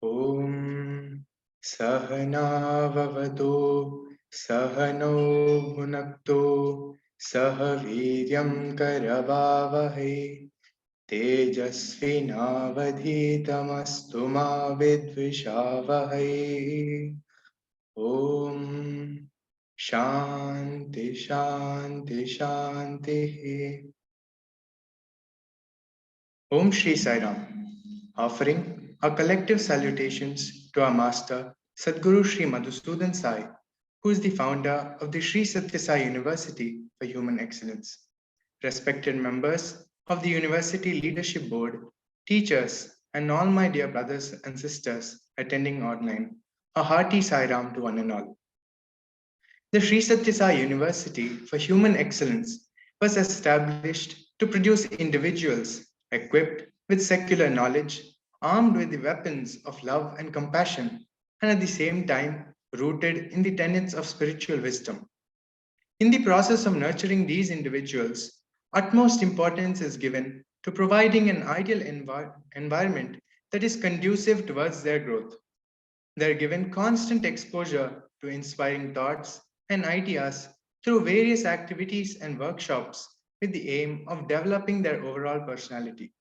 Om Sahanavavatu Sahano Bhunaktu Sahaviryam Karavavahe Tejasvinavadhitamastu ma vidvishavahe. Om Shanti Shanti Shanti. Om Shri Sai Ram, offering our collective salutations to our Master Sadguru Shri Madhusudan Sai, who is the founder of the Sri Satya Sai University for Human Excellence. Respected members of the University Leadership Board, teachers, and all my dear brothers and sisters attending online, a hearty Sai Ram to one and all. The Sri Satya Sai University for Human Excellence was established to produce individuals equipped with secular knowledge, armed with the weapons of love and compassion, and at the same time rooted in the tenets of spiritual wisdom. In the process of nurturing these individuals, utmost importance is given to providing an ideal environment that is conducive towards their growth. They are given constant exposure to inspiring thoughts and ideas through various activities and workshops with the aim of developing their overall personality.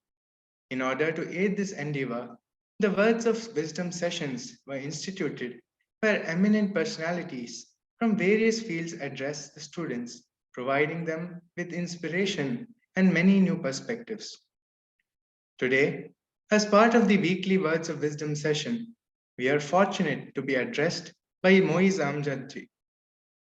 In order to aid this endeavor, the Words of Wisdom sessions were instituted where eminent personalities from various fields address the students, providing them with inspiration and many new perspectives. Today, as part of the weekly Words of Wisdom session, we are fortunate to be addressed by Moiz Amjad.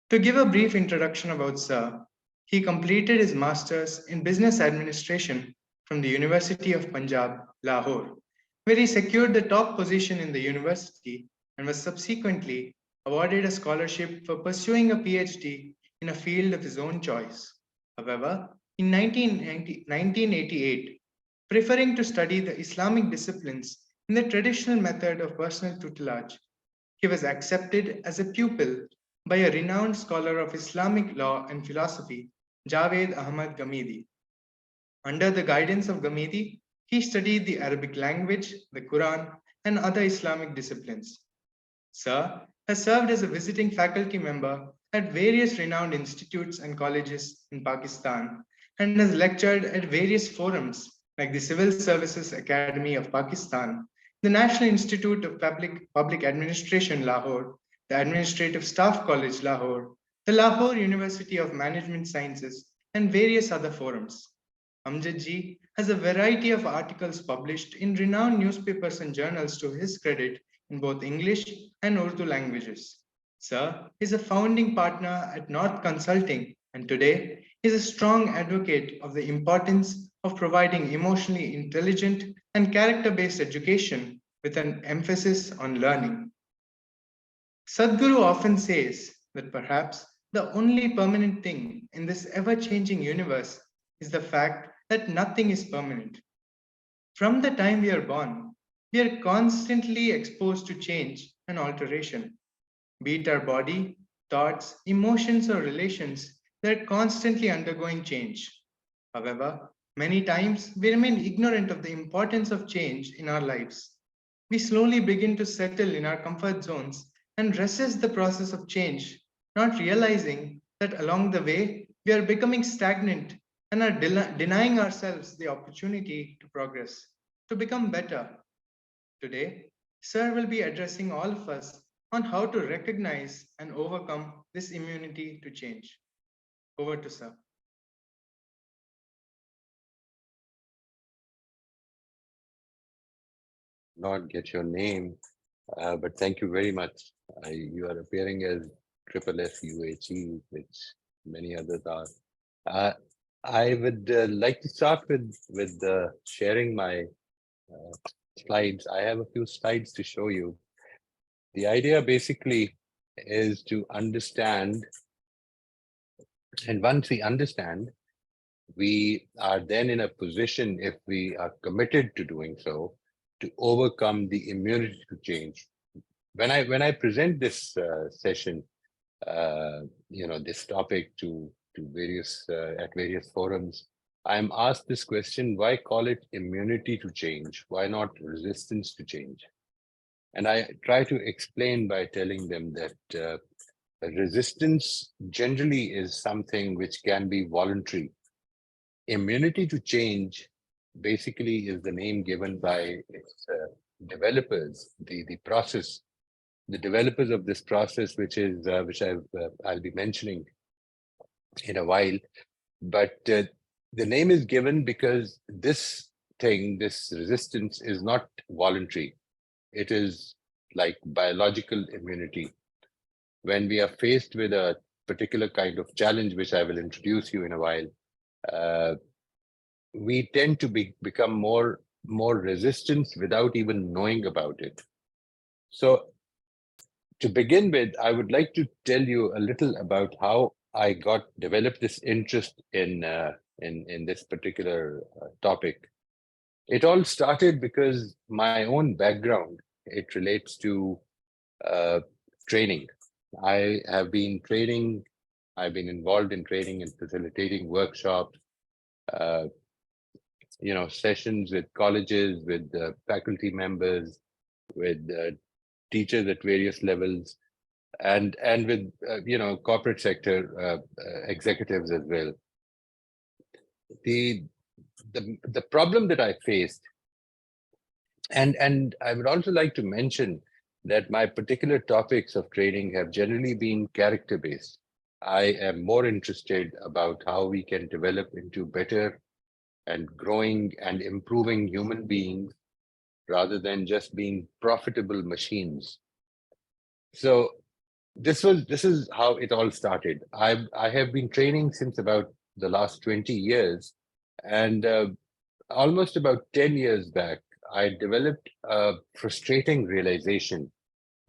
To give a brief introduction about Sir, he completed his Masters in Business Administration from the University of Punjab, Lahore, where he secured the top position in the university and was subsequently awarded a scholarship for pursuing a PhD in a field of his own choice. However, in 1988, preferring to study the Islamic disciplines in the traditional method of personal tutelage, he was accepted as a pupil by a renowned scholar of Islamic law and philosophy, Javed Ahmad Ghamidi. Under the guidance of Ghamidi, he studied the Arabic language, the Quran, and other Islamic disciplines. Sir has served as a visiting faculty member at various renowned institutes and colleges in Pakistan and has lectured at various forums like the Civil Services Academy of Pakistan, the National Institute of Public Administration Lahore, the Administrative Staff College Lahore, the Lahore University of Management Sciences, and various other forums. Amjad ji has a variety of articles published in renowned newspapers and journals to his credit in both English and Urdu languages. Sir is a founding partner at North Consulting and today is a strong advocate of the importance of providing emotionally intelligent and character-based education with an emphasis on learning. Sadhguru often says that perhaps the only permanent thing in this ever-changing universe is the fact that nothing is permanent. From the time we are born, we are constantly exposed to change and alteration, be it our body, thoughts, emotions, or relations that are constantly undergoing change. However, many times we remain ignorant of the importance of change in our lives. We slowly begin to settle in our comfort zones and resist the process of change, not realizing that along the way we are becoming stagnant and are denying ourselves the opportunity to progress, to become better. Today, Sir will be addressing all of us on how to recognize and overcome this immunity to change. Over to Sir. Not get your name, but thank you very much. You are appearing as Triple SUHE, which many others are. Uh, I would like to start with sharing my slides. I have a few slides to show you. The idea basically is to understand, and once we understand, we are then in a position, if we are committed to doing so, to overcome the immunity to change. When I present this session, this topic to various at various forums, I'm asked this question: why call it immunity to change? Why not resistance to change? And I try to explain by telling them that resistance generally is something which can be voluntary. Immunity to change basically is the name given by its developers, the process, the developers of this process, which I'll be mentioning in a while. But the name is given because this thing, this resistance, is not voluntary. It is like biological immunity. When we are faced with a particular kind of challenge, which I will introduce you in a while, uh, we tend to become more resistant without even knowing about it. So to begin with, I would like to tell you a little about how I got developed this interest in this particular topic. It all started because my own background, it relates to uh, training. I have been training. I've been involved in training and facilitating workshops, uh, sessions with colleges, with faculty members, with teachers at various levels, and with corporate sector executives as well. The the problem that I faced, and I would also like to mention that my particular topics of training have generally been character based. I am more interested about how we can develop into better and growing and improving human beings rather than just being profitable machines. So this is how it all started. I have been training since about the last 20 years, and almost about 10 years back, I developed a frustrating realization.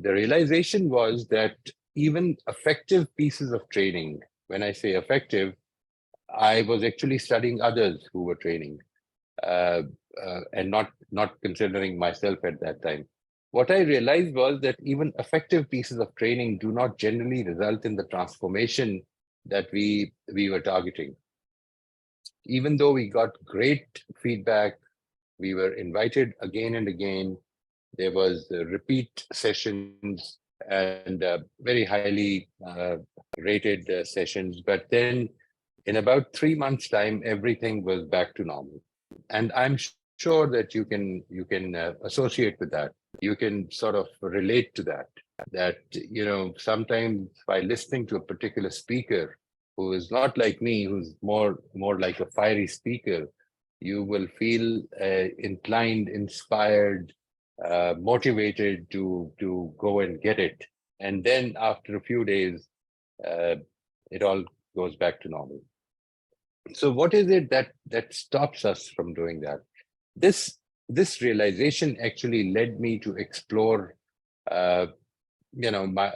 The realization was that even effective pieces of training, when I say effective, I was actually studying others who were training, uh, and not considering myself at that time. What I realized was that even effective pieces of training do not generally result in the transformation that we were targeting. Even though we got great feedback, we were invited again and again. There was repeat sessions and very highly rated sessions. But then in about 3 months' time, everything was back to normal. And I'm sure that you can associate with that. You can sort of relate to that. That sometimes by listening to a particular speaker who is not like me, who's more like a fiery speaker, you will feel inclined, inspired, motivated to go and get it. And then after a few days, uh, it all goes back to normal. So what is it that stops us from doing that? This realization actually led me to explore uh, my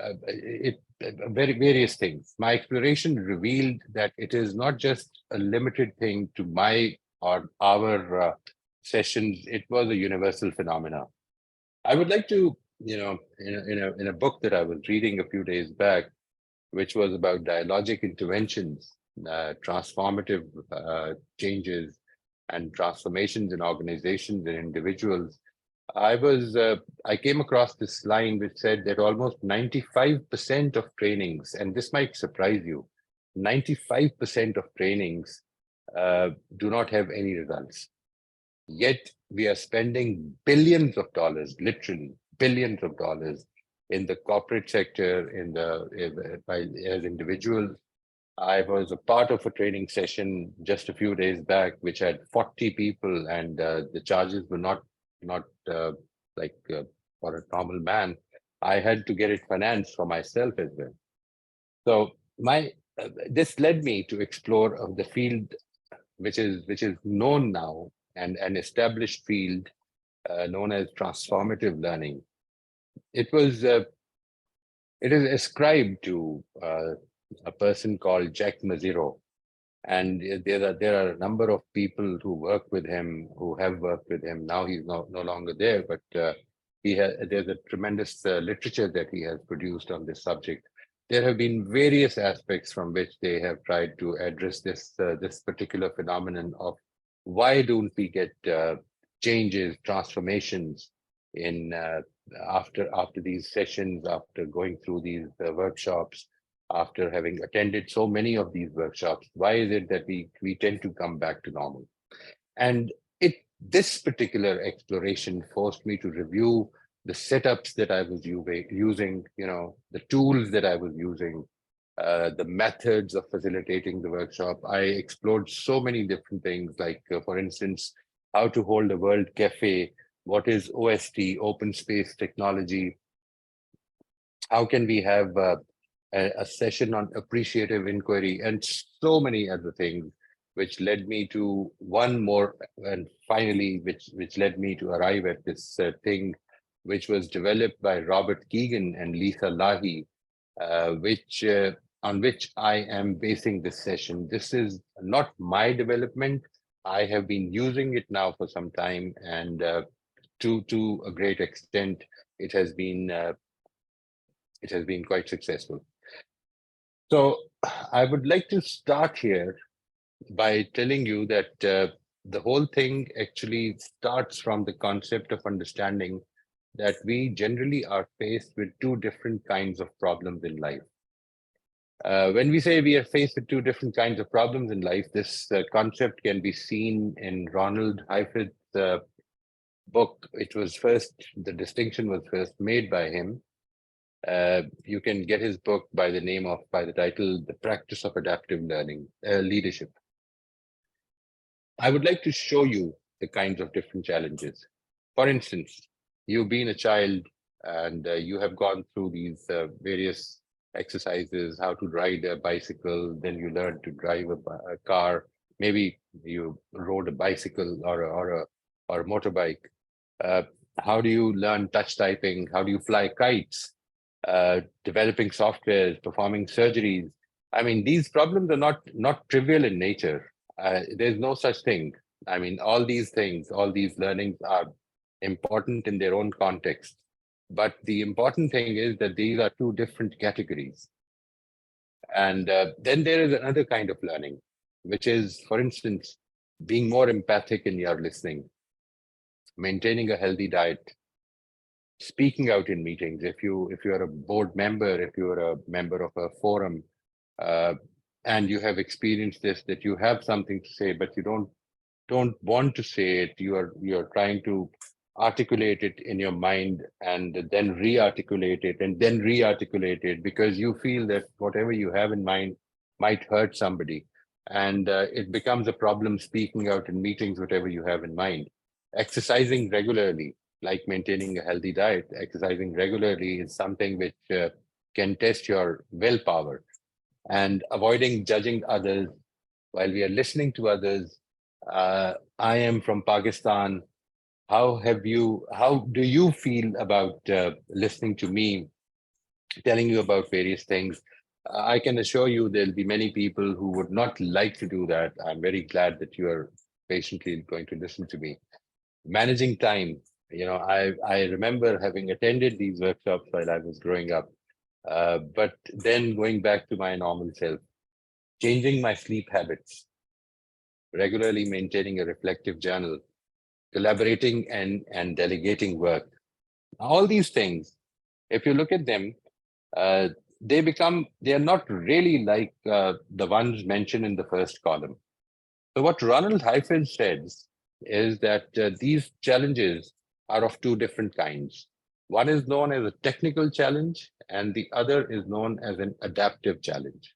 various things. My exploration revealed that it is not just a limited thing to my or our sessions. It was a universal phenomena. I would like to, in a book that I was reading a few days back, which was about dialogic interventions, transformative changes, and transformations in organizations and individuals. I came across this line which said that almost 95% of trainings, and this might surprise you, 95% of trainings do not have any results. Yet we are spending billions of dollars, literally billions of dollars, in the corporate sector, as individuals. I was a part of a training session just a few days back, which had 40 people, and the charges were not like for a normal man. I had to get it financed for myself as well. So my this led me to explore of the field, which is known now, and an established field known as transformative learning. It was it is ascribed to a person called Jack Maziro, and there are a number of people who work with him, who have worked with him. Now he's no longer there, but there's a tremendous literature that he has produced on this subject. There have been various aspects from which they have tried to address this particular phenomenon of why don't we get changes, transformations in after these sessions, after going through these workshops, after having attended so many of these workshops, why is it that we tend to come back to normal? And this particular exploration forced me to review the setups that I was using, the tools that I was using, the methods of facilitating the workshop. I explored so many different things, like, for instance, how to hold a world cafe, what is OST, open space technology, how can we have a session on appreciative inquiry, and so many other things, which led me to one more, and finally, which led me to arrive at this thing, which was developed by Robert Keegan and Lisa Lahi, which on which I am basing this session. This is not my development. I have been using it now for some time, and to a great extent, it has been quite successful. So I would like to start here by telling you that the whole thing actually starts from the concept of understanding that we generally are faced with two different kinds of problems in life. When we say we are faced with two different kinds of problems in life, this concept can be seen in Ronald Heifetz's book. The distinction was first made by him. You can get his book by the title, The Practice of Adaptive Leadership. I would like to show you the kinds of different challenges. For instance, you've been a child and you have gone through these various exercises, how to ride a bicycle, then you learn to drive a car, maybe you rode a bicycle or a motorbike. How do you learn touch typing? How do you fly kites? Developing softwares, performing surgeries. I mean, these problems are not trivial in nature. There's no such thing. I mean, all these things, all these learnings are important in their own context. But the important thing is that these are two different categories. And then there is another kind of learning, which is, for instance, being more empathic in your listening, maintaining a healthy diet, speaking out in meetings. If you're a board member, if you're a member of a forum, and you have experienced this, that you have something to say, but you don't want to say it. You're trying to articulate it in your mind and then re-articulate it and then re-articulate it because you feel that whatever you have in mind might hurt somebody. And it becomes a problem speaking out in meetings, whatever you have in mind. Exercising regularly, like maintaining a healthy diet, exercising regularly is something which can test your willpower. And avoiding judging others while we are listening to others. I am from Pakistan. How do you feel about listening to me, telling you about various things? I can assure you there'll be many people who would not like to do that. I'm very glad that you are patiently going to listen to me. Managing time. I remember having attended these workshops while I was growing up, but then going back to my normal self, changing my sleep habits, regularly maintaining a reflective journal, collaborating and delegating work. All these things, if you look at them, uh, they are not really like the ones mentioned in the first column. So what Ronald Hyphen says is that these challenges are of two different kinds. One is known as a technical challenge, and the other is known as an adaptive challenge.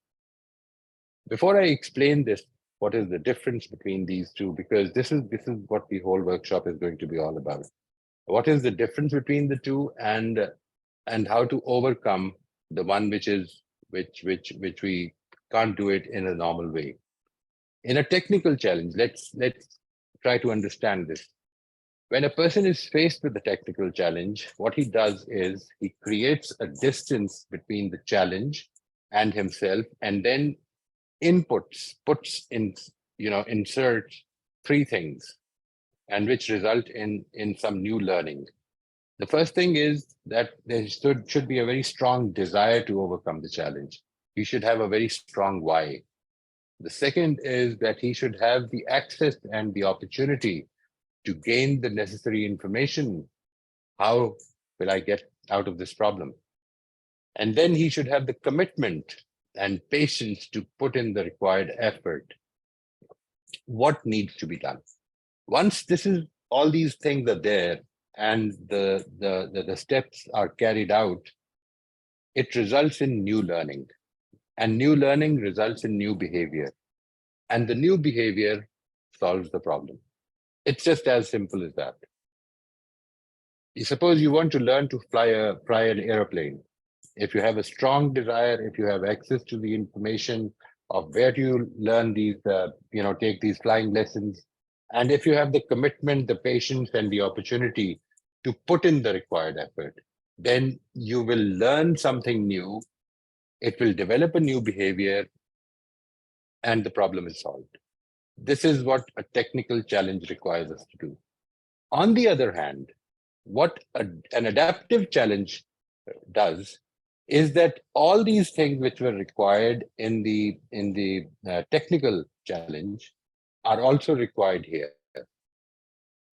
Before I explain this, what is the difference between these two? Because this is what the whole workshop is going to be all about. What is the difference between the two, and how to overcome the one which we can't do it in a normal way. In a technical challenge, let's try to understand this. When a person is faced with a technical challenge, what he does is he creates a distance between the challenge and himself, and then puts in, inserts three things, and which result in some new learning. The first thing is that there should be a very strong desire to overcome the challenge. He should have a very strong why. The second is that he should have the access and the opportunity to gain the necessary information, how will I get out of this problem? And then he should have the commitment and patience to put in the required effort. What needs to be done? Once all these things are there and the steps are carried out, it results in new learning. And new learning results in new behavior. And the new behavior solves the problem. It's just as simple as that. You suppose you want to learn to fly an airplane. If you have a strong desire, if you have access to the information of where to learn these, take these flying lessons, and if you have the commitment, the patience, and the opportunity to put in the required effort, then you will learn something new. It will develop a new behavior, and the problem is solved. This is what a technical challenge requires us to do. On the other hand, what an adaptive challenge does is that all these things which were required in the technical challenge are also required here.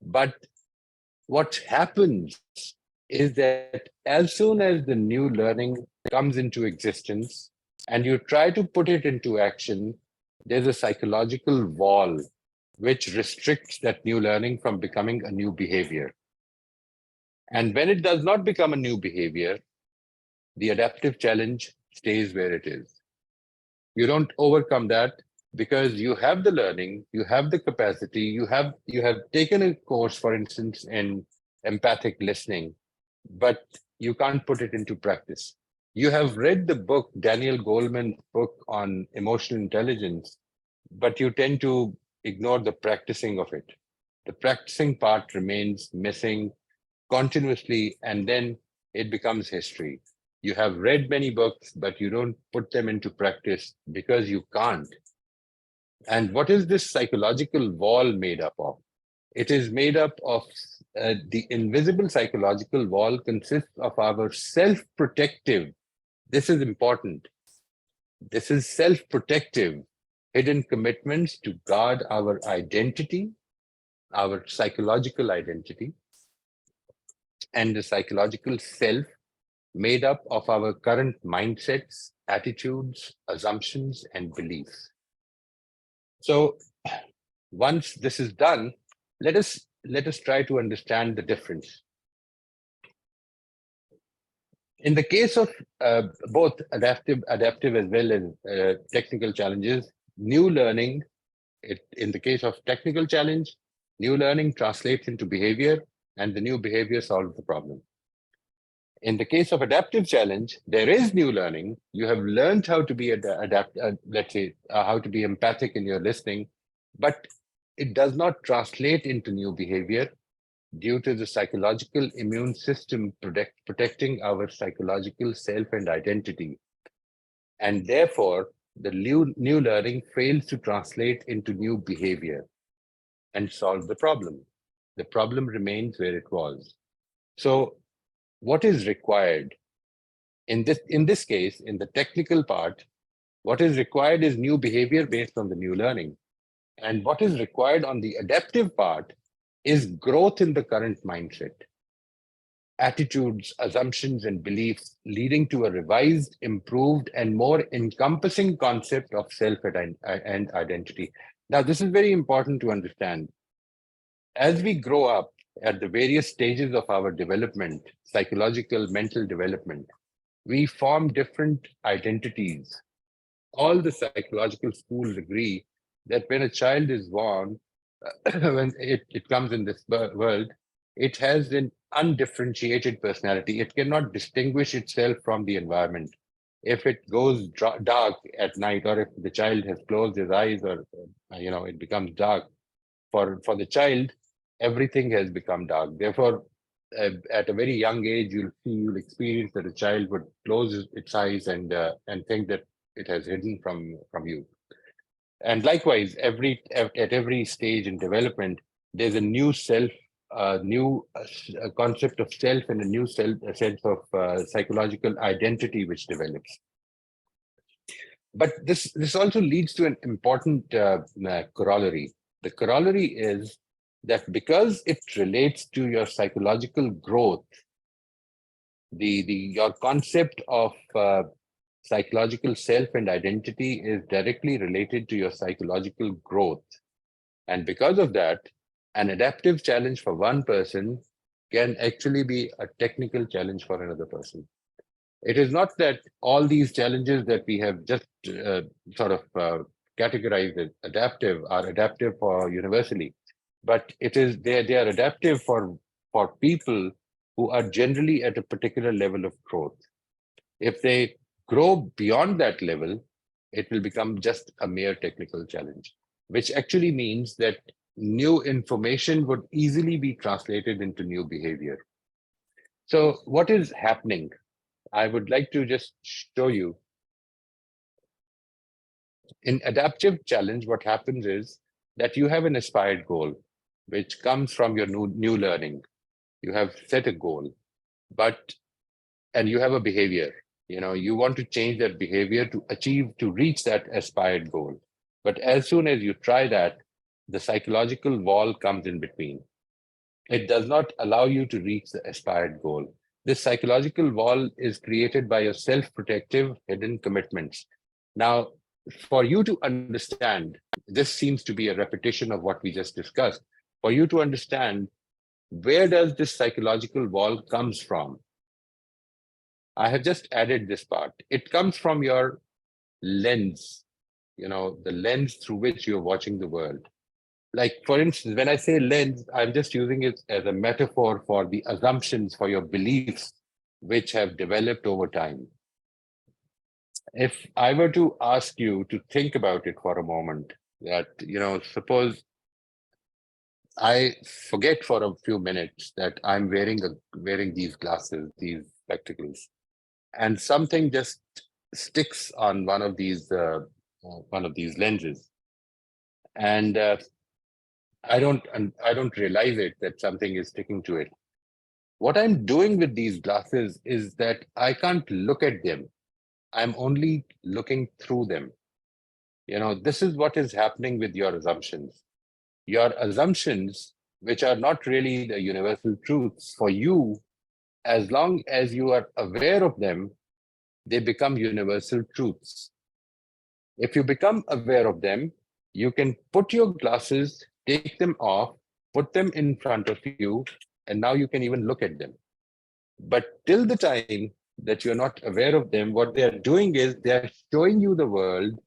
But what happens is that as soon as the new learning comes into existence and you try to put it into action, there's a psychological wall which restricts that new learning from becoming a new behavior. And when it does not become a new behavior, the adaptive challenge stays where it is. You don't overcome that because you have the learning, you have the capacity, you have taken a course, for instance, in empathic listening, but you can't put it into practice. You have read the book, Daniel Goleman's book on emotional intelligence, but you tend to ignore the practicing of it. The practicing part remains missing continuously, and then it becomes history. You have read many books, but you don't put them into practice because you can't. And what is this psychological wall made up of? It is made up of the invisible psychological wall consists of our self-protective. This is important. This is self-protective hidden commitments to guard our identity, our psychological identity, and the psychological self made up of our current mindsets, attitudes, assumptions, and beliefs. So once this is done, let us try to understand the difference. In the case of both adaptive as well as technical challenges, new learning, in the case of technical challenge, new learning translates into behavior, and the new behavior solves the problem. In the case of adaptive challenge, there is new learning. You have learned how to be how to be empathic in your listening, but it does not translate into new behavior due to the psychological immune system protecting our psychological self and identity. And therefore, the new learning fails to translate into new behavior and solve the problem. The problem remains where it was. So what is required in this case, in the technical part, what is required is new behavior based on the new learning. And what is required on the adaptive part is growth in the current mindset, attitudes, assumptions, and beliefs leading to a revised, improved, and more encompassing concept of self and identity. Now, this is very important to understand. As we grow up at the various stages of our development, psychological, mental development, we form different identities. All the psychological schools agree that when a child is born, when it comes in this world, it has an undifferentiated personality. It cannot distinguish itself from the environment. If it goes dark at night, or if the child has closed his eyes, or it becomes dark, for the child, everything has become dark. Therefore, at a very young age, you'll experience that a child would close its eyes and think that it has hidden from you. And likewise, at every stage in development, there's a new self, new concept of self, and a new sense of psychological identity which develops. But this also leads to an important corollary. The corollary is that because it relates to your psychological growth, Your concept of psychological self and identity is directly related to your psychological growth. And because of that, an adaptive challenge for one person can actually be a technical challenge for another person. It is not that all these challenges that we have just sort of categorized as adaptive are adaptive for universally, but they are adaptive for people who are generally at a particular level of growth. If they grow beyond that level, it will become just a mere technical challenge, which actually means that new information would easily be translated into new behavior. So, what is happening? I would like to just show you in adaptive challenge, what happens is that you have an aspired goal, which comes from your new learning. You have set a goal, but and you have a behavior. You know, you want to change that behavior to reach that aspired goal. But as soon as you try that, the psychological wall comes in between. It does not allow you to reach the aspired goal. This psychological wall is created by your self-protective hidden commitments. Now, for you to understand, this seems to be a repetition of what we just discussed. For you to understand, where does this psychological wall comes from? I have just added this part. It comes from your lens, the lens through which you're watching the world. Like, for instance, when I say lens, I'm just using it as a metaphor for the assumptions, for your beliefs, which have developed over time. If I were to ask you to think about it for a moment, that, suppose I forget for a few minutes that I'm wearing these glasses, these spectacles, and something just sticks on one of these lenses, and I don't realize it that something is sticking to it. What I'm doing with these glasses is that I can't look at them. I'm only looking through them. This is what is happening with your assumptions. Your assumptions, which are not really the universal truths for you, as long as you are aware of them, they become universal truths. If you become aware of them, you can put your glasses, take them off, put them in front of you, and now you can even look at them. But till the time that you're not aware of them, what they are doing is they're showing you the world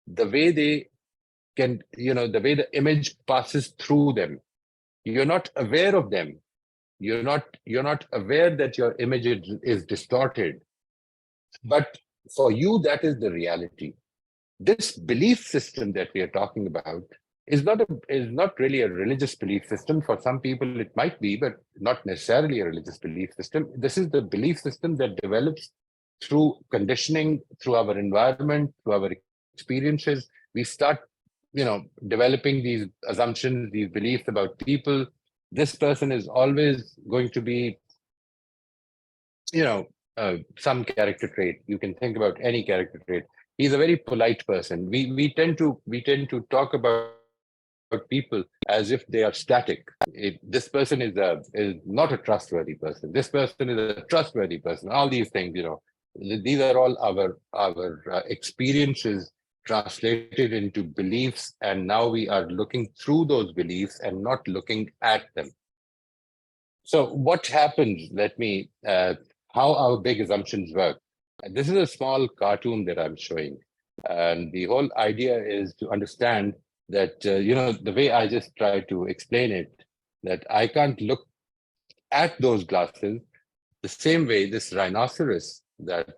the way they the way the image passes through them. You're not aware of them. You're not aware that your image is distorted. But for you, that is the reality. This belief system that we are talking about is not really a religious belief system. For some people it might be, but not necessarily a religious belief system. This is the belief system that develops through conditioning, through our environment, through our experiences. We start developing these assumptions, these beliefs about people. This person is always going to be you know some character trait. You can think about any character trait. He's a very polite person. We tend to talk about people as if they are static. This person is not a trustworthy person. This person is a trustworthy person. All these things. These are all our experiences translated into beliefs, and now we are looking through those beliefs and not looking at them. So what happens? Let me how our big assumptions work. This is a small cartoon that I'm showing, and the whole idea is to understand that the way I just try to explain it, that I can't look at those glasses the same way this rhinoceros that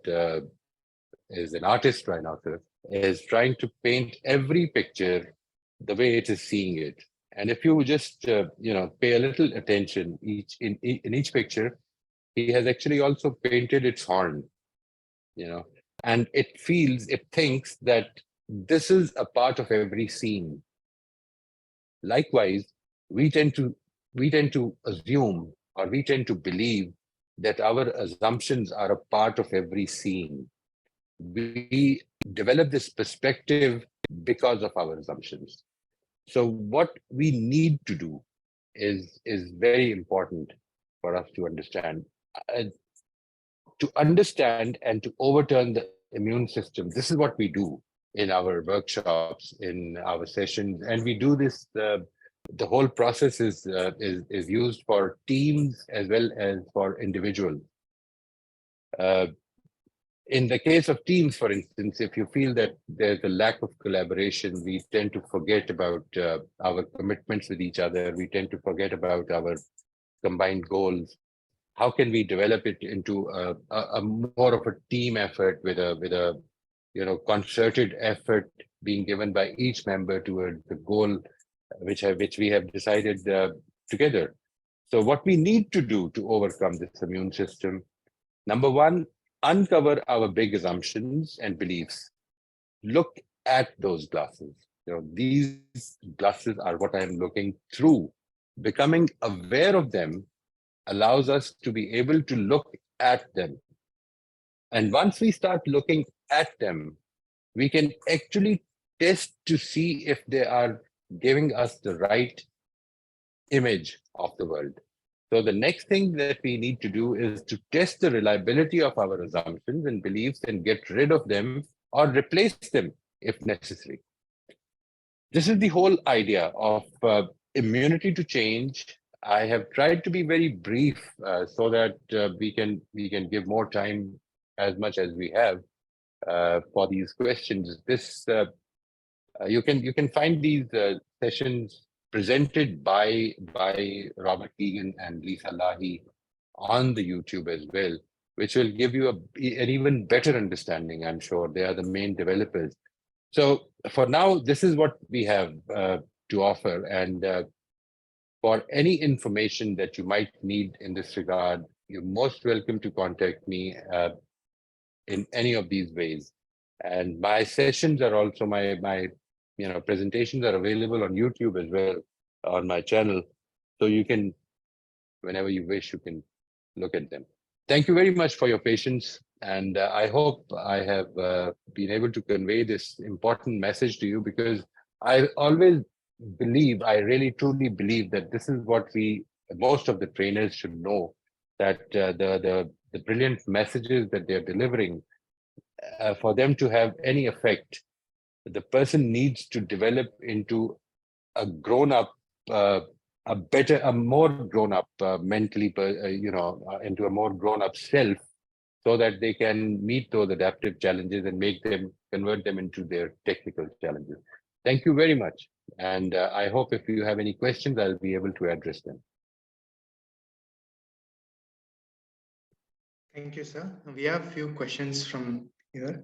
is an artist rhinoceros is trying to paint every picture the way it is seeing it. And if you just pay a little attention in each picture, he has actually also painted its horn, you know, and it thinks that this is a part of every scene. Likewise, we tend to assume, or we tend to believe, that our assumptions are a part of every scene. We develop this perspective because of our assumptions. So what we need to do is very important for us to understand. to understand and to overturn the immune system. This is what we do in our workshops, in our sessions, and we do this. The whole process is used for teams as well as for individuals. Uh, in the case of teams, for instance, if you feel that there's a lack of collaboration, we tend to forget about our commitments with each other. We tend to forget about our combined goals. How can we develop it into a more of a team effort with a concerted effort being given by each member towards the goal which we have decided together. So what we need to do to overcome this immune system, number one, uncover our big assumptions and beliefs. Look at those glasses. These glasses are what I am looking through. Becoming aware of them allows us to be able to look at them. And once we start looking at them, we can actually test to see if they are giving us the right image of the world. So the next thing that we need to do is to test the reliability of our assumptions and beliefs and get rid of them or replace them if necessary. This is the whole idea of immunity to change. I have tried to be very brief so that we can give more time as much as we have for these questions. This you can find these sessions presented by Robert Keegan and Lisa Lahi on the YouTube as well, which will give you an even better understanding. I'm sure they are the main developers. So for now, this is what we have to offer. And for any information that you might need in this regard, you're most welcome to contact me in any of these ways. And my sessions are also my presentations are available on YouTube as well on my channel. So you can, whenever you wish, you can look at them. Thank you very much for your patience. And I hope I have been able to convey this important message to you, because I always believe, I really truly believe that this is what most of the trainers should know, that the brilliant messages that they're delivering, for them to have any effect, the person needs to develop into a grown-up, a more grown-up mentally, into a more grown-up self, so that they can meet those adaptive challenges and convert them into their technical challenges. Thank you very much. And I hope if you have any questions, I'll be able to address them. Thank you, sir. We have a few questions from here.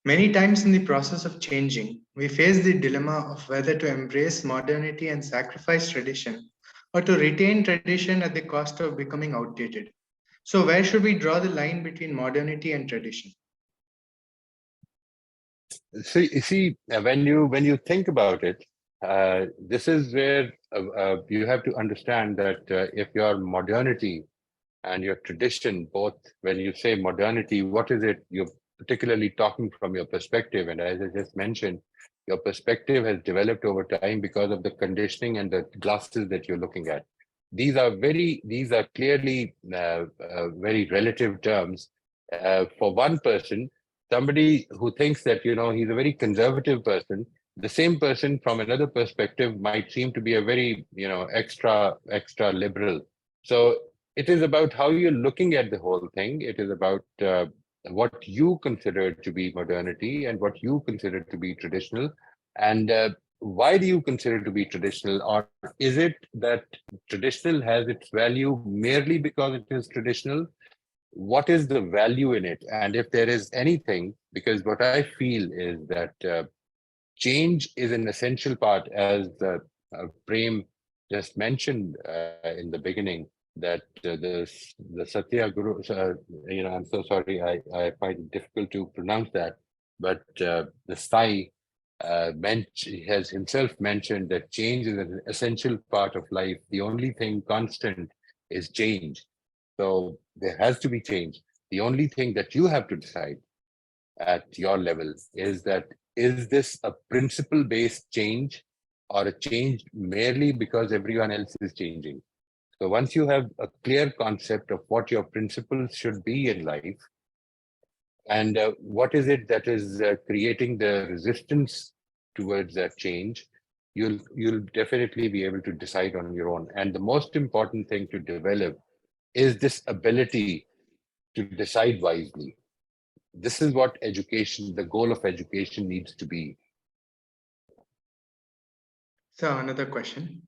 Many times in the process of changing, we face the dilemma of whether to embrace modernity and sacrifice tradition, or to retain tradition at the cost of becoming outdated. So where should we draw the line between modernity and tradition? See, when you think about it, this is where you have to understand that if your modernity and your tradition, both, when you say modernity, what is it you're particularly talking from your perspective? And as I just mentioned, your perspective has developed over time because of the conditioning and the glasses that you're looking at. These are clearly very relative terms. For one person, somebody who thinks that he's a very conservative person, the same person from another perspective might seem to be a very extra liberal. So it is about how you're looking at the whole thing. It is about what you consider to be modernity and what you consider to be traditional. And why do you consider to be traditional? Or is it that traditional has its value merely because it is traditional? What is the value in it? And if there is anything, because what I feel is that change is an essential part, as Prem just mentioned in the beginning, that the Satya Guru, I'm so sorry, I find it difficult to pronounce that, but the Sai has himself mentioned that change is an essential part of life. The only thing constant is change. So there has to be change. The only thing that you have to decide at your level is that, is this a principle-based change or a change merely because everyone else is changing? So once you have a clear concept of what your principles should be in life, and what is it that is creating the resistance towards that change, you'll definitely be able to decide on your own. And the most important thing to develop is this ability to decide wisely. This is what education, the goal of education needs to be. So, another question.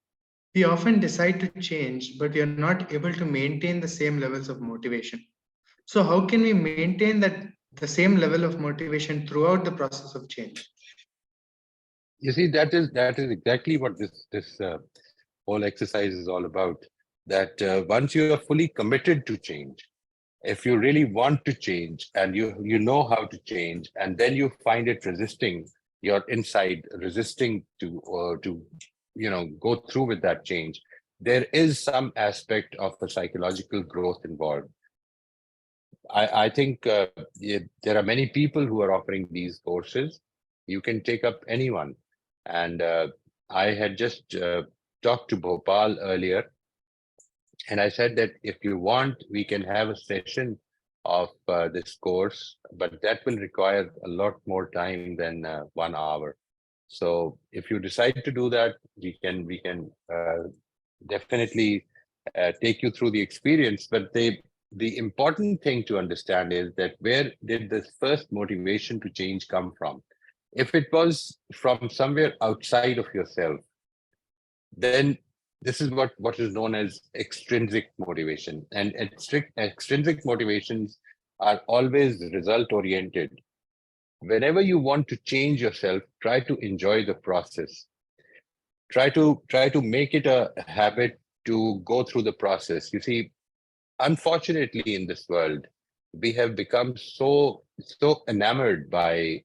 We often decide to change, but we are not able to maintain the same levels of motivation. So, how can we maintain the same level of motivation throughout the process of change? You see, that is exactly what this whole exercise is all about. That once you are fully committed to change, if you really want to change and you know how to change, and then you find it resisting your inside, resisting to go through with that change, there is some aspect of a psychological growth involved. I think there are many people who are offering these courses. You can take up anyone. And I had just talked to Bhopal earlier, and I said that if you want, we can have a session of this course, but that will require a lot more time than 1 hour. So if you decide to do that, we can definitely take you through the experience. But the important thing to understand is that where did this first motivation to change come from? If it was from somewhere outside of yourself, then this is what is known as extrinsic motivation. And extrinsic motivations are always result oriented. Whenever you want to change yourself, try to enjoy the process. Try to make it a habit to go through the process. You see, unfortunately, in this world, we have become so enamored by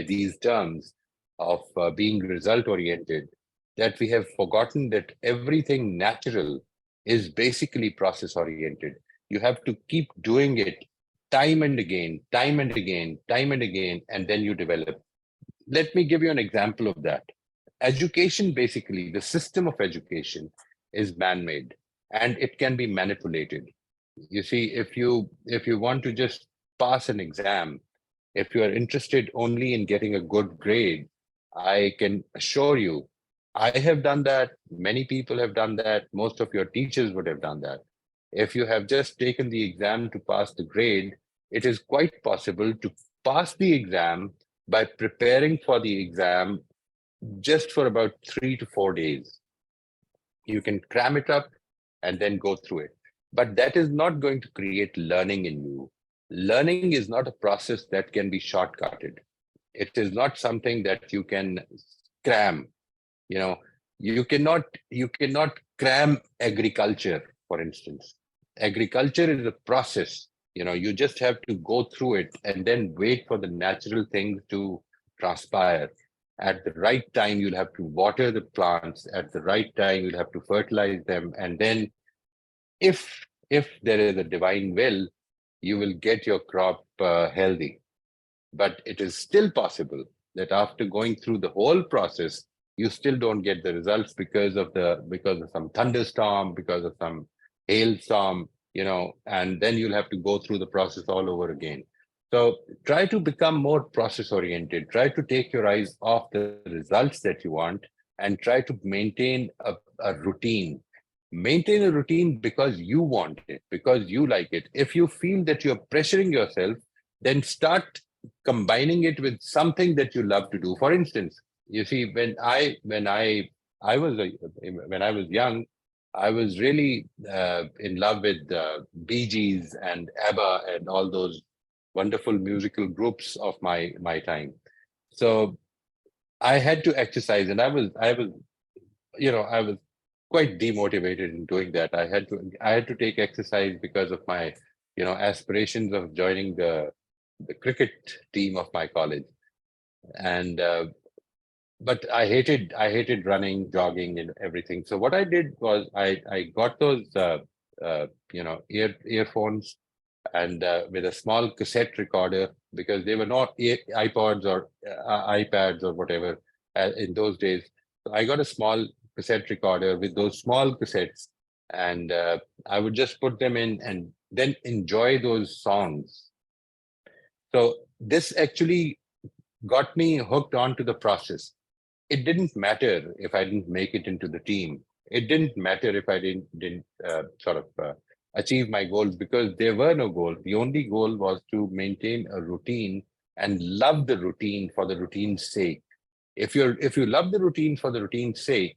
these terms of being result oriented, that we have forgotten that everything natural is basically process oriented. You have to keep doing it time and again, time and again, time and again, and then you develop. Let me give you an example of that. Education, basically, the system of education is man-made, and it can be manipulated. You see, if you want to just pass an exam, if you are interested only in getting a good grade, I can assure you, I have done that. Many people have done that. Most of your teachers would have done that. If you have just taken the exam to pass the grade, it is quite possible to pass the exam by preparing for the exam just for about 3 to 4 days. You can cram it up and then go through it. But that is not going to create learning in you. Learning is not a process that can be shortcutted. It is not something that you can cram. You know, you cannot cram agriculture, for instance. Agriculture is a process. You just have to go through it and then wait for the natural things to transpire. At the right time, you'll have to water the plants. At the right time, you'll have to fertilize them. And then if there is a divine will, you will get your crop healthy. But it is still possible that after going through the whole process, you still don't get the results because of some thunderstorm, because of some hailstorm, and then you'll have to go through the process all over again. So try to become more process oriented. Try to take your eyes off the results that you want, and try to maintain a routine. Maintain a routine because you want it, because you like it. If you feel that you're pressuring yourself, then start combining it with something that you love to do. For instance, you see, I was when I was young, I was really in love with Bee Gees and ABBA and all those wonderful musical groups of my time. So I had to exercise, and I was quite demotivated in doing that. I had to take exercise because of my aspirations of joining the cricket team of my college. And but I hated running, jogging, and everything. So what I did was I got those earphones, and with a small cassette recorder, because they were not iPods or iPads or whatever in those days. So I got a small cassette recorder with those small cassettes, and I would just put them in and then enjoy those songs. So this actually got me hooked onto the process. It didn't matter if I didn't make it into the team. It didn't matter if I didn't achieve my goals, because there were no goals. The only goal was to maintain a routine and love the routine for the routine's sake. If you love the routine for the routine's sake,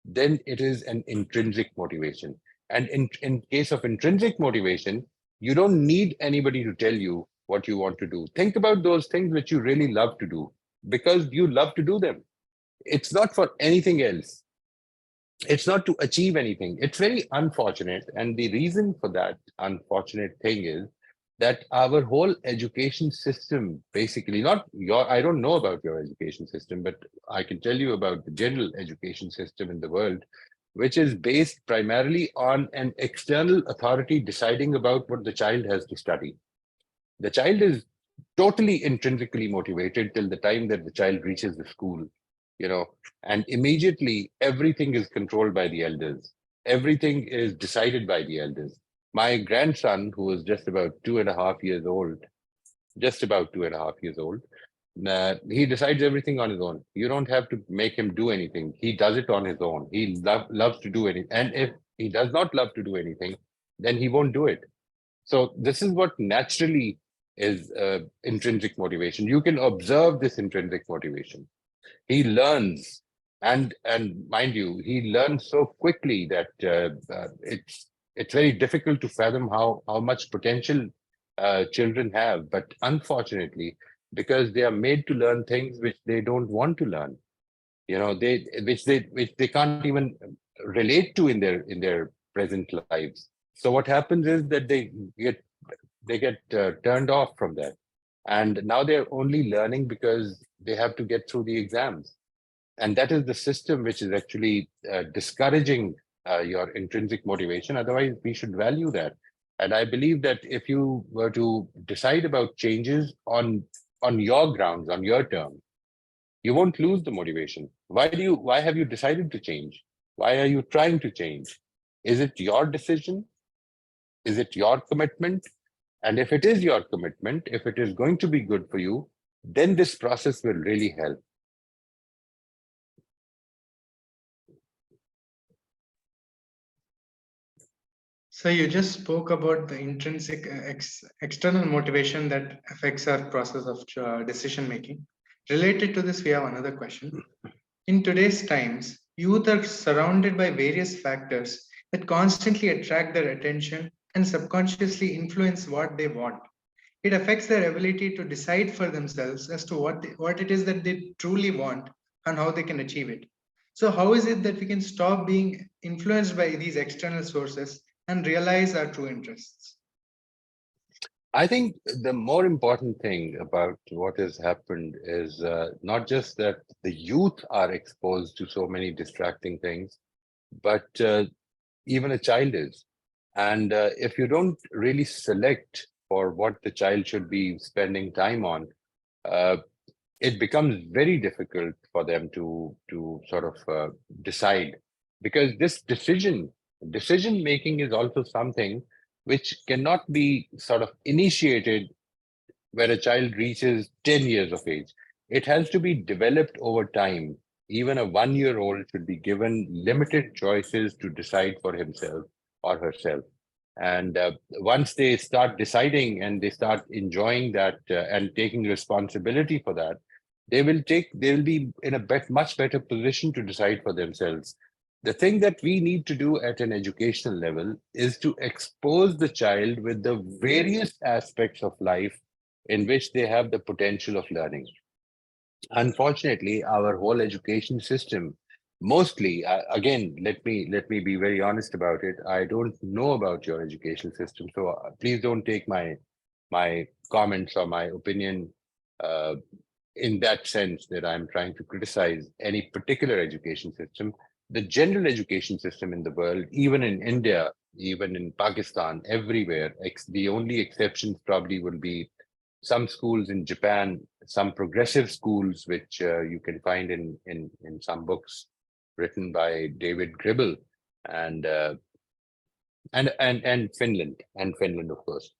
then it is an intrinsic motivation. And in case of intrinsic motivation, you don't need anybody to tell you what you want to do. Think about those things which you really love to do because you love to do them. It's not for anything else. It's not to achieve anything. It's very unfortunate. And the reason for that unfortunate thing is that our whole education system, basically, not your, I don't know about your education system, but I can tell you about the general education system in the world, which is based primarily on an external authority deciding about what the child has to study. The child is totally intrinsically motivated till the time that the child reaches the school, you know, and immediately everything is controlled by the elders. Everything is decided by the elders. My grandson, who is just about 2.5 years old, just about 2.5 years old, he decides everything on his own. You don't have to make him do anything. He does it on his own. He loves to do anything. And if he does not love to do anything, then he won't do it. So this is what naturally is intrinsic motivation. You can observe this intrinsic motivation. He learns, and mind you, he learns so quickly that it's very difficult to fathom how much potential children have. But unfortunately, because they are made to learn things which they don't want to learn, which they can't even relate to in their present lives. So what happens is that they get turned off from that, and now they're only learning because they have to get through the exams, and that is the system which is actually discouraging your intrinsic motivation. Otherwise, we should value that. And I believe that if you were to decide about changes on your grounds, on your terms, you won't lose the motivation. Why have you decided to change? Why are you trying to change? Is it your decision? Is it your commitment? And if it is your commitment, if it is going to be good for you, then this process will really help. So you just spoke about the intrinsic external motivation that affects our process of decision making. Related to this, we have another question. In today's times, youth are surrounded by various factors that constantly attract their attention and subconsciously influence what they want. It affects their ability to decide for themselves as to what it is that they truly want and how they can achieve it. So, how is it that we can stop being influenced by these external sources and realize our true interests? I think the more important thing about what has happened is not just that the youth are exposed to so many distracting things, but even a child is. And if you don't really select for what the child should be spending time on, uh, it becomes very difficult for them to sort of decide, because this decision making is also something which cannot be sort of initiated where a child reaches 10 years of age. It has to be developed over time. Even a 1 year old should be given limited choices to decide for himself or herself. And once they start deciding and they start enjoying that and taking responsibility for that, they will be in a much better position to decide for themselves. The thing that we need to do at an educational level is to expose the child with the various aspects of life in which they have the potential of learning. Unfortunately, our whole education system, mostly, again, let me be very honest about it. I don't know about your education system, so please don't take my comments or my opinion uh, in that sense that I'm trying to criticize any particular education system. The general education system in the world, even in India, even in Pakistan, everywhere, the only exceptions probably will be some schools in Japan, some progressive schools, which you can find in some books written by David Gribble. And and Finland, of course,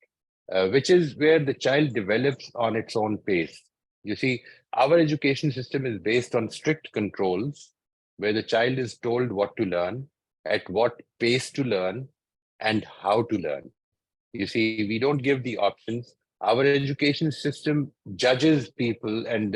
which is where the child develops on its own pace. You see, our education system is based on strict controls, where the child is told what to learn, at what pace to learn, and how to learn. You see, we don't give the options. Our education system judges people and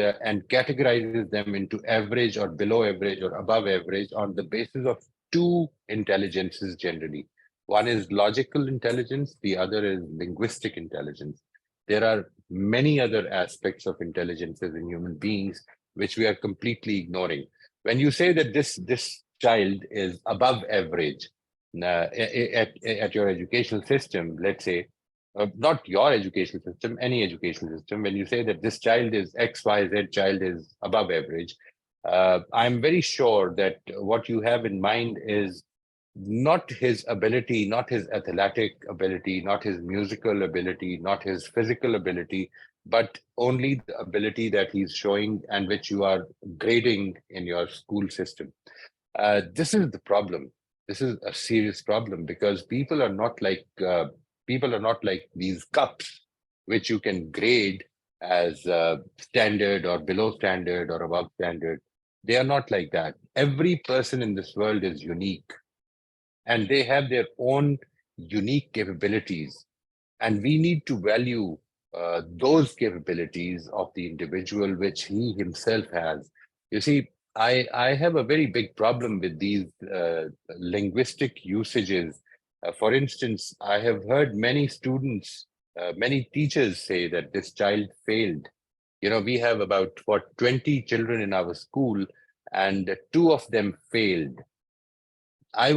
categorizes them into average or below average or above average on the basis of two intelligences generally. One is logical intelligence, the other is linguistic intelligence. There are many other aspects of intelligences in human beings which we are completely ignoring. When you say that this child is above average, at your educational system, let's say, not your educational system, any educational system, when you say that this child is XYZ child is above average, I'm very sure that what you have in mind is not his ability, not his athletic ability, not his musical ability, not his physical ability, but only the ability that he's showing and which you are grading in your school system. This is the problem. This is a serious problem because people are not like these cups which you can grade as standard or below standard or above standard. They are not like that. Every person in this world is unique and they have their own unique capabilities. And we need to value those capabilities of the individual which he himself has. You see, I have a very big problem with these linguistic usages. For instance, I have heard many students, many teachers say that this child failed. You know, we have about what 20 children in our school, and two of them failed. I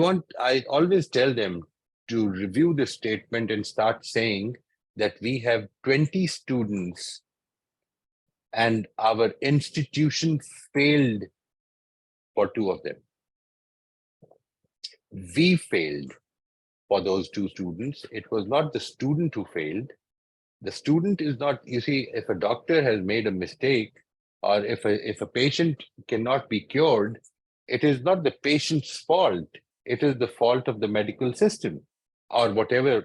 always tell them to review the statement and start saying that we have 20 students and our institution failed for two of them. We failed for those two students. It was not the student who failed. The student is not, you see, if a doctor has made a mistake or if a patient cannot be cured, it is not the patient's fault. It is the fault of the medical system or whatever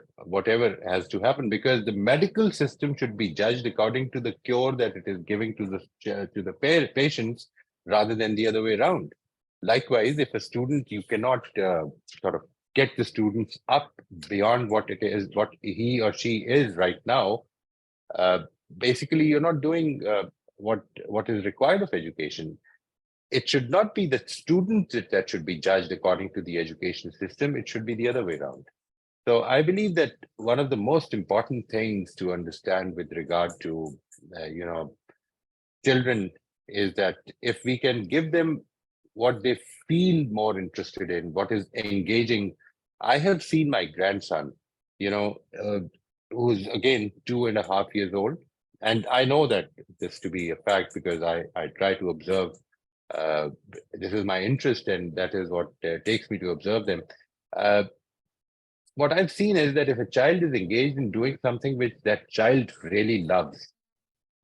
has to happen, because the medical system should be judged according to the cure that it is giving to the patients rather than the other way around. Likewise, if a student, you cannot sort of get the students up beyond what it is, what he or she is right now, uh, basically you're not doing what is required of education. It should not be the student that should be judged according to the education system. It should be the other way around. So I believe that one of the most important things to understand with regard to children is that if we can give them what they feel more interested in, what is engaging. I have seen my grandson, you know, who's again 2.5 years old. And I know that this to be a fact because I try to observe. Uh, this is my interest, and that is what takes me to observe them. Uh, what I've seen is that if a child is engaged in doing something which that child really loves,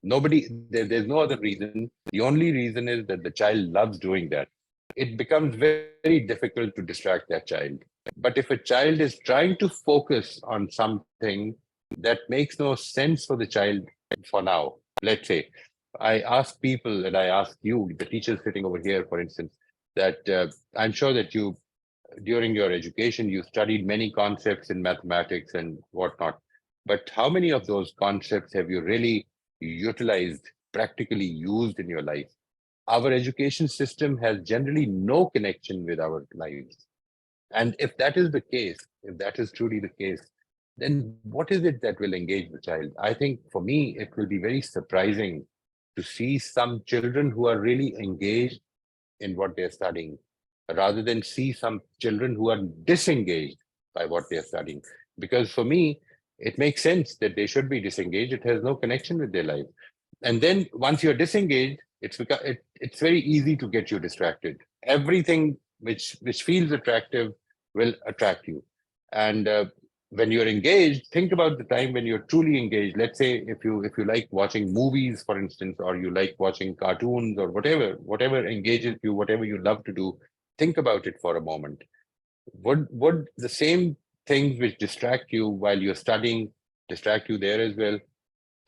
there's no other reason. The only reason is that the child loves doing that. It becomes very difficult to distract that child. But if a child is trying to focus on something that makes no sense for the child for now, let's say, I ask people and I ask you, the teachers sitting over here, for instance, that I'm sure that you, during your education, you studied many concepts in mathematics and whatnot. But how many of those concepts have you really utilized, practically used in your life? Our education system has generally no connection with our lives. And if that is the case, if that is truly the case, then what is it that will engage the child? I think for me, it will be very surprising to see some children who are really engaged in what they're studying, rather than see some children who are disengaged by what they're studying. Because for me, it makes sense that they should be disengaged. It has no connection with their life. And then once you're disengaged, it's very easy to get you distracted. Everything which feels attractive will attract you. And when you're engaged, think about the time when you're truly engaged. Let's say if you like watching movies, for instance, or you like watching cartoons or whatever engages you, whatever you love to do, think about it for a moment. Would the same things which distract you while you're studying, distract you there as well.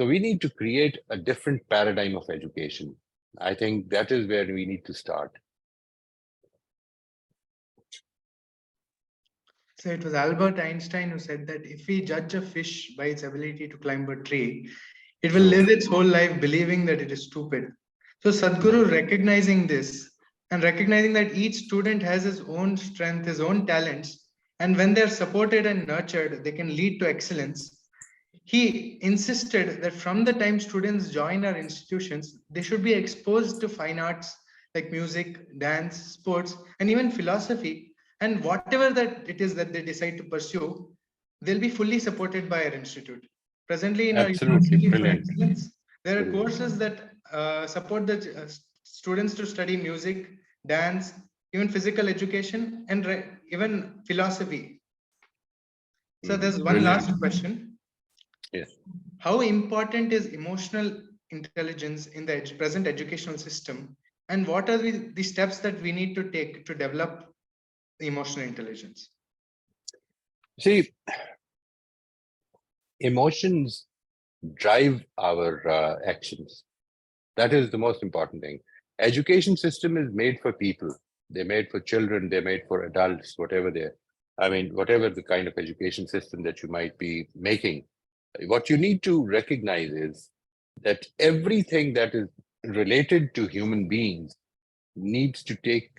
So we need to create a different paradigm of education. I think that is where we need to start. So it was Albert Einstein who said that if we judge a fish by its ability to climb a tree, it will True. live its whole life believing that it is stupid. So Sadhguru recognizing this and recognizing that each student has his own strength, his own talents, and when they're supported and nurtured, they can lead to excellence. He insisted that from the time students join our institutions, they should be exposed to fine arts like music, dance, sports, and even philosophy. And whatever that it is that they decide to pursue, they'll be fully supported by our institute. Presently, in our Absolutely University for brilliant. Excellence, there are Brilliant. courses that support the students to study music, dance, even physical education, and even philosophy. So, there's one Brilliant. last question. Yes. How important is emotional intelligence in the present educational system? And what are the steps that we need to take to develop emotional intelligence? See, emotions drive our actions. That is the most important thing. Education system is made for people. They're made for children. They're made for adults, whatever they're, I mean, whatever the kind of education system that you might be making. What you need to recognize is that everything that is related to human beings needs to take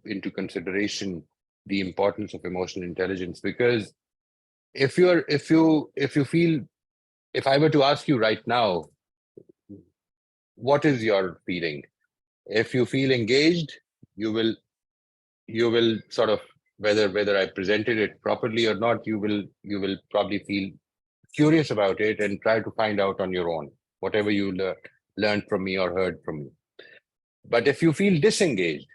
into consideration the importance of emotional intelligence. Because if you feel, if I were to ask you right now, what is your feeling? If you feel engaged, you will sort of, whether I presented it properly or not, you will probably feel curious about it and try to find out on your own whatever you learned from me or heard from me. But if you feel disengaged,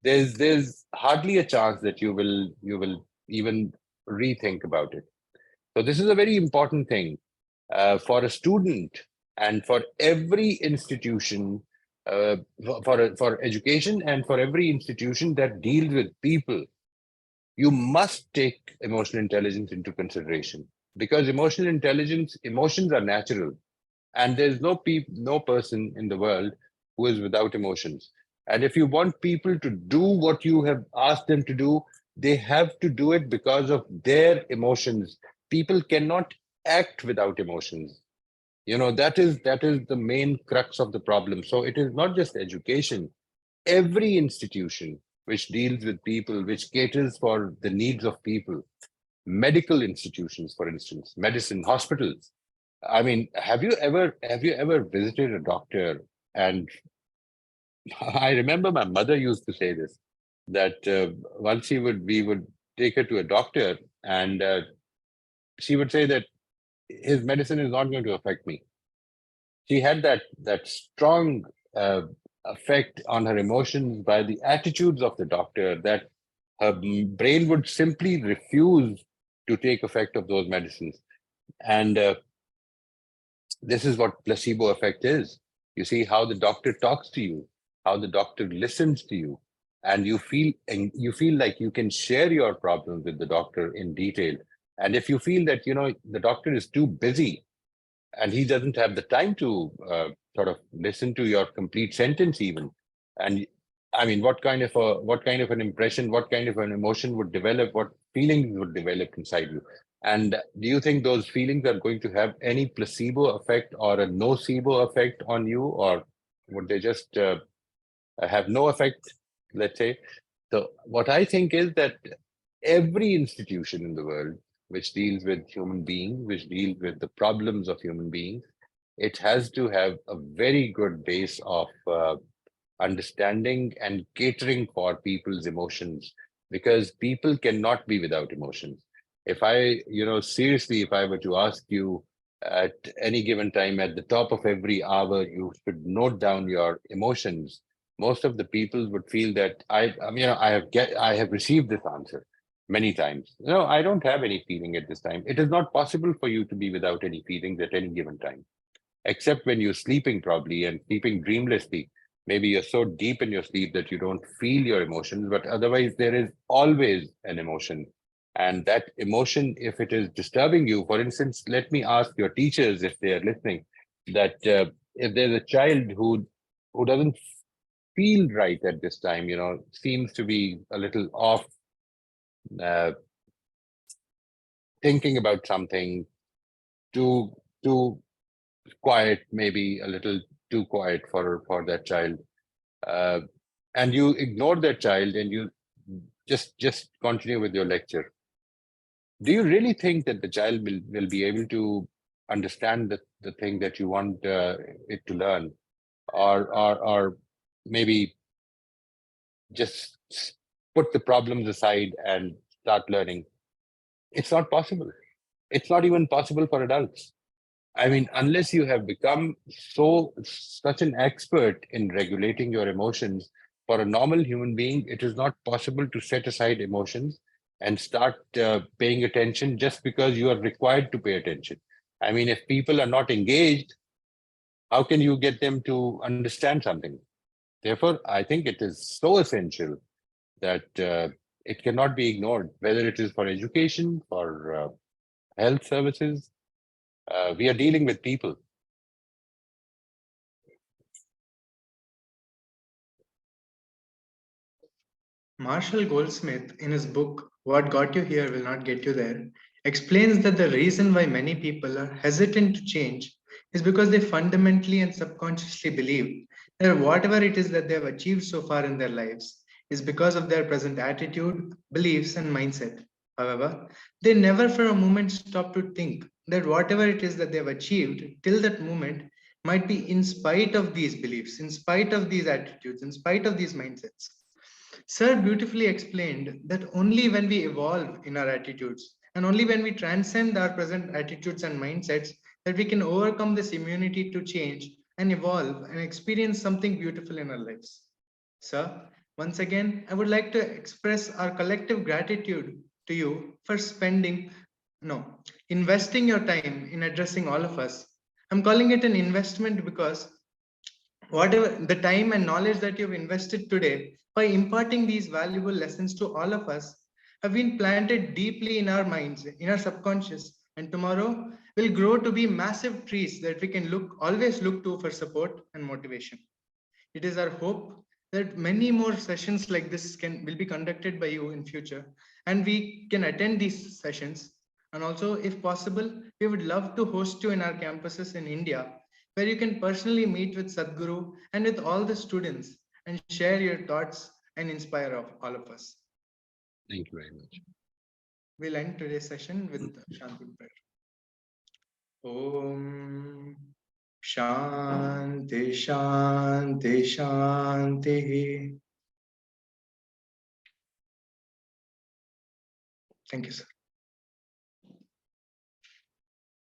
there's hardly a chance that you will even rethink about it. So this is a very important thing for a student and for every institution, for education and for every institution that deals with people. You must take emotional intelligence into consideration, because emotions are natural, and there's no person in the world who is without emotions. And if you want people to do what you have asked them to do, they have to do it because of their emotions. People cannot act without emotions. That is the main crux of the problem. So it is not just education. Every institution which deals with people, which caters for the needs of people, medical institutions, for instance, medicine, hospitals. I mean, have you ever visited a doctor? And I remember my mother used to say this, that once we would take her to a doctor, and she would say that his medicine is not going to affect me. She had that strong effect on her emotions by the attitudes of the doctor, that her brain would simply refuse to take effect of those medicines. And this is what placebo effect is. You see how the doctor talks to you, how the doctor listens to you, and you feel like you can share your problems with the doctor in detail. And if you feel that the doctor is too busy and he doesn't have the time to sort of listen to your complete sentence even, and I mean, what kind of an impression, what kind of an emotion would develop, what feelings would develop inside you? And do you think those feelings are going to have any placebo effect or a nocebo effect on you, or would they just have no effect, let's say? So what I think is that every institution in the world which deals with human beings, which deals with the problems of human beings, it has to have a very good base of understanding and catering for people's emotions, because people cannot be without emotions. If seriously, if I were to ask you at any given time, at the top of every hour, you should note down your emotions, most of the people would feel that I have received this answer many times. No, I don't have any feeling at this time. It is not possible for you to be without any feelings at any given time, except when you're sleeping, probably, and sleeping dreamlessly. Maybe you're so deep in your sleep that you don't feel your emotions, but otherwise there is always an emotion. And that emotion, if it is disturbing you, for instance, let me ask your teachers if they are listening, that if there's a child who doesn't feel right at this time, seems to be a little off, uh, thinking about something, too too quiet, maybe a little too quiet for that child, uh, and you ignore that child and you just continue with your lecture. Do you really think that the child will be able to understand the thing that you want it to learn, or maybe just put the problems aside and start learning? It's not possible. It's not even possible for adults. I mean, unless you have become such an expert in regulating your emotions, for a normal human being, it is not possible to set aside emotions and start paying attention just because you are required to pay attention. I mean, if people are not engaged, how can you get them to understand something? Therefore, I think it is so essential that it cannot be ignored, whether it is for education, for health services. We are dealing with people. Marshall Goldsmith, in his book What Got You Here Will Not Get You There, explains that the reason why many people are hesitant to change is because they fundamentally and subconsciously believe that whatever it is that they have achieved so far in their lives is because of their present attitude, beliefs, and mindset. However, they never for a moment stop to think that whatever it is that they have achieved till that moment might be in spite of these beliefs, in spite of these attitudes, in spite of these mindsets. Sir beautifully explained that only when we evolve in our attitudes and only when we transcend our present attitudes and mindsets that we can overcome this immunity to change and evolve and experience something beautiful in our lives. Sir, once again, I would like to express our collective gratitude to you for no, investing your time in addressing all of us. I'm calling it an investment because whatever the time and knowledge that you've invested today by imparting these valuable lessons to all of us have been planted deeply in our minds, in our subconscious, and tomorrow will grow to be massive trees that we can always look to for support and motivation. It is our hope that many more sessions like this will be conducted by you in future, and we can attend these sessions. And also, if possible, we would love to host you in our campuses in India, where you can personally meet with Sadhguru and with all the students and share your thoughts and inspire all of us. Thank you very much. We'll end today's session with Shanti prayer. Om Shanti Shanti Shanti. Thank you, sir.